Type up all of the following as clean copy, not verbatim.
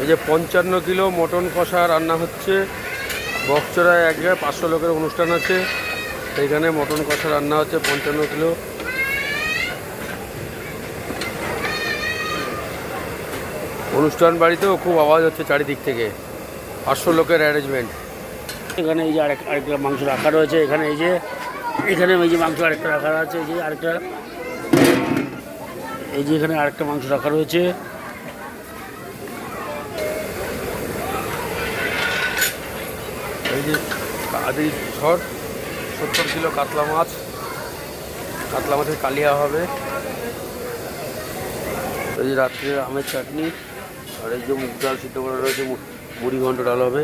এই যে 55 kilo mutton কষা রান্না হচ্ছে বকচড়ায়। এক জায়গায় 500 লোকের অনুষ্ঠান আছে, সেইখানে মটন কষা রান্না হচ্ছে 55 কিলো। অনুষ্ঠান বাড়িতেও খুব আওয়াজ হচ্ছে চারিদিক থেকে, 500 লোকের অ্যারেঞ্জমেন্ট। এখানে এই যে আরেকটা মাংস রাখা রয়েছে, এখানে এই যে মাংস আরেকটা রাখা আছে, এই যে এখানে আরেকটা মাংস রাখা রয়েছে। এই যে আদি ঝড় 70 কিলো কাতলা মাছের কালিয়া হবে। এই যে রাত্রে আমের চাটনি, আর এই যে মুগ ডাল সিদ্ধ করা রয়েছে, মুড়ি ঘন্ট ডাল হবে।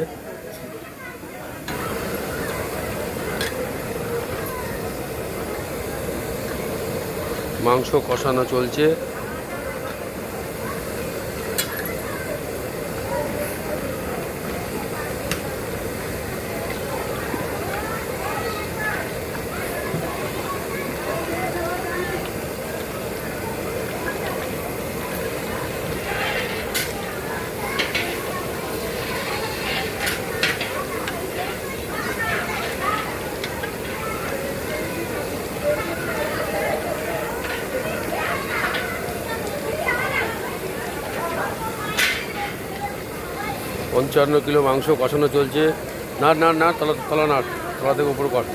মাংস কষানো চলছে। পঞ্চান্ন কিলো মাংস কষানো চলছে। না তলা থেকে উপর কর।